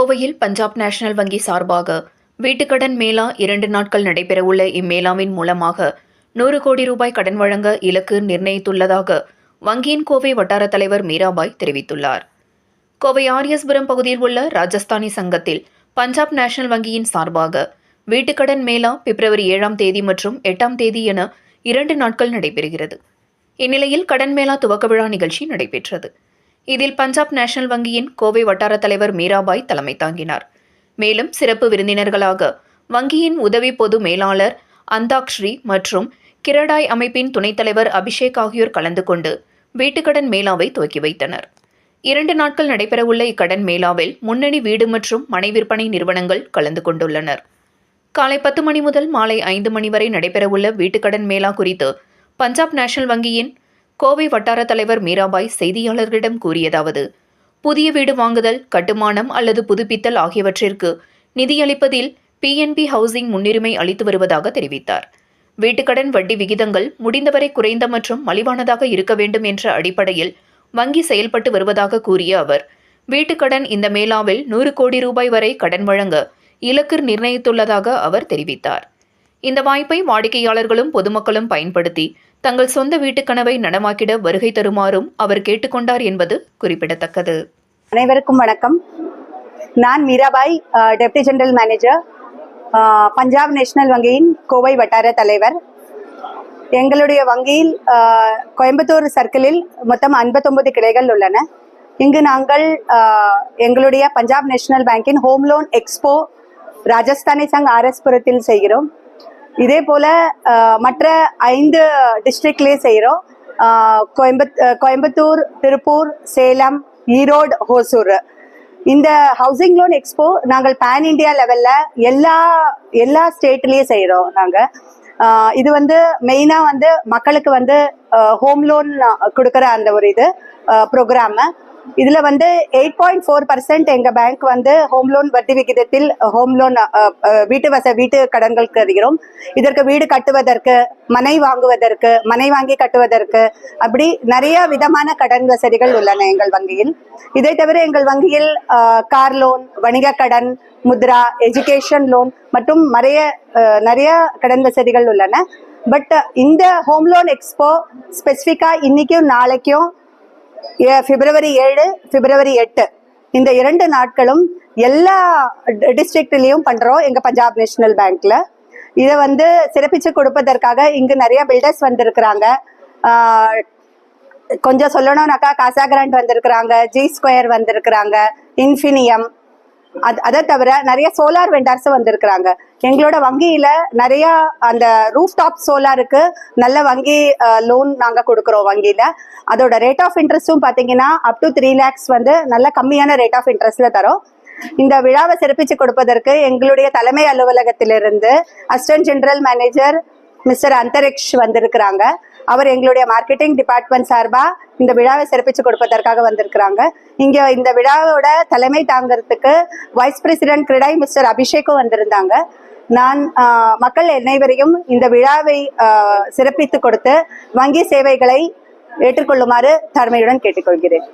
கோவையில் பஞ்சாப் நேஷனல் வங்கி சார்பாக வீட்டுக்கடன் மேளா 2 நாட்கள் நடைபெறவுள்ள இம்மேளாவின் மூலமாக 100 கோடி ரூபாய் கடன் வழங்க இலக்கு நிர்ணயித்துள்ளதாக வங்கியின் கோவை வட்டார தலைவர் மீராபாய் தெரிவித்துள்ளார். கோவை ஆர்எஸ்புரம் பகுதியில் உள்ள ராஜஸ்தானி சங்கத்தில் பஞ்சாப் நேஷனல் வங்கியின் சார்பாக வீட்டுக்கடன் மேளா பிப்ரவரி 7ஆம் தேதி மற்றும் 8ஆம் தேதி என 2 நாட்கள் நடைபெறுகிறது. இந்நிலையில் கடன் மேளா துவக்க விழா நிகழ்ச்சி நடைபெற்றது. இதில் பஞ்சாப் நேஷனல் வங்கியின் கோவை வட்டார தலைவர் மீராபாய் தலைமை தாங்கினார். மேலும் சிறப்பு விருந்தினர்களாக வங்கியின் உதவி பொது மேலாளர் அந்தாக்ஸ்ரீ மற்றும் கிரடாய் அமைப்பின் துணைத் தலைவர் அபிஷேக் ஆகியோர் கலந்து கொண்டு வீட்டுக்கடன் மேளாவை துவக்கி வைத்தனர். 2 நாட்கள் நடைபெறவுள்ள இக்கடன் மேளாவில் முன்னணி வீடு மற்றும் மனை விற்பனை நிறுவனங்கள் கலந்து கொண்டுள்ளனர். காலை 10 மணி முதல் மாலை 5 மணி வரை நடைபெறவுள்ள வீட்டுக்கடன் மேளா குறித்து பஞ்சாப் நேஷனல் வங்கியின் கோவை வட்டார தலைவர் மீராபாய் செய்தியாளர்களிடம் கூறியதாவது: புதிய வீடு வாங்குதல், கட்டுமானம் அல்லது புதுப்பித்தல் ஆகியவற்றிற்கு நிதியளிப்பதில் பிஎன்பி ஹவுசிங் முன்னுரிமை அளித்து வருவதாக தெரிவித்தார். வீட்டுக்கடன் வட்டி விகிதங்கள் முடிந்தவரை குறைந்த மற்றும் மலிவானதாக இருக்க வேண்டும் என்ற அடிப்படையில் வங்கி செயல்பட்டு வருவதாக கூறிய அவர், வீட்டுக்கடன் இந்த மேளாவில் 100 கோடி ரூபாய் வரை கடன் வழங்க இலக்கு நிர்ணயித்துள்ளதாக அவர் தெரிவித்தார். இந்த வாய்ப்பை வாடிக்கையாளர்களும் பொதுமக்களும் பயன்படுத்தி தங்கள் சொந்த வீட்டுக் கனவை நனவாக்கிட வருகை தருமாறும் அவர் கேட்டுக்கொண்டார் என்பது குறிப்பிடத்தக்கது. அனைவருக்கும் வணக்கம். நான் Mirabai, deputy general manager, Punjab national வங்கியின் கோவை வட்டார தலைவர். எங்களுடைய வங்கியில் கோயம்புத்தூர் சர்க்கிளில் மொத்தம் 59 கிளைகள் உள்ளன. இங்கு நாங்கள் எங்களுடைய பஞ்சாப் நேஷனல் பேங்கின் home loan expo Rajasthani Sangh ஆர்எஸ்புரத்தில் செய்கிறோம். இதே போல மற்ற 5 டிஸ்ட்ரிக்ட்லேயே செய்கிறோம். கோயம்புத்தூர், திருப்பூர், சேலம், ஈரோடு, ஹோசூர். இந்த ஹவுசிங் லோன் எக்ஸ்போ நாங்கள் பேன் இண்டியா லெவலில் எல்லா ஸ்டேட்லேயும் செய்கிறோம். நாங்கள் இது மெயினாக மக்களுக்கு ஹோம் லோன் கொடுக்குற அந்த ஒரு இது ப்ரோக்ராமு. இதில் 8.4% எங்கள் பேங்க் ஹோம் லோன் வட்டி விகிதத்தில் ஹோம் லோன் வீட்டு கடன்கள் தருகிறோம். இதற்கு வீடு கட்டுவதற்கு, மனை வாங்குவதற்கு, மனை வாங்கி கட்டுவதற்கு, அப்படி நிறைய விதமான கடன் வசதிகள் உள்ளன எங்கள் வங்கியில். இதை தவிர எங்கள் வங்கியில் கார் லோன், வணிக கடன், முத்ரா, எஜுகேஷன் லோன் மற்றும் நிறைய கடன் வசதிகள் உள்ளன. பட் இந்த ஹோம் லோன் எக்ஸ்போ ஸ்பெசிஃபிக்காக இன்னைக்கும் நாளைக்கும் பிப்ரவரி 7, பிப்ரவரி 8 இந்த 2 நாட்களும் எல்லா டிஸ்ட்ரிக்ட்லயும் பண்றோம் எங்க பஞ்சாப் நேஷனல் பேங்க்ல. இதை சிறப்பிச்சு கொடுப்பதற்காக இங்கு நிறைய பில்டர்ஸ் வந்திருக்கிறாங்க. கொஞ்சம் சொல்லணும்னாக்கா காசா கிராண்ட் வந்திருக்கிறாங்க, ஜி ஸ்கொயர் வந்திருக்கிறாங்க, இன்ஃபினியம், அதை தவிர நிறைய சோலார் வெண்டர்ஸ் வந்திருக்கிறாங்க. எங்களோட வங்கியில நிறைய அந்த ரூஃப் டாப் சோலாருக்கு நல்ல வங்கி லோன் நாங்க கொடுக்குறோம் வங்கியில. அதோட ரேட் ஆஃப் இன்ட்ரெஸ்டும் பாத்தீங்கன்னா up to 3 lakhs நல்ல கம்மியான ரேட் ஆஃப் இன்ட்ரெஸ்ட்ல தரோம். இந்த விழாவை சிறப்பிச்சு கொடுப்பதற்கு எங்களுடைய தலைமை அலுவலகத்திலிருந்து assistant general manager mister Antariksh வந்திருக்கிறாங்க. அவர் எங்களுடைய மார்க்கெட்டிங் டிபார்ட்மெண்ட் சார்பா இந்த விழாவை சிறப்பிச்சு கொடுப்பதற்காக வந்திருக்கிறாங்க. இங்க இந்த விழாவோட தலைமை தாங்கிறதுக்கு வைஸ் பிரசிடென்ட் கிரடாய் மிஸ்டர் அபிஷேக்கும் வந்திருந்தாங்க. நான் மக்கள் அனைவரையும் இந்த விழாவை சிறப்பித்து கொடுத்து வங்கி சேவைகளை ஏற்றுக்கொள்ளுமாறு தாழ்மையுடன் கேட்டுக்கொள்கிறேன்.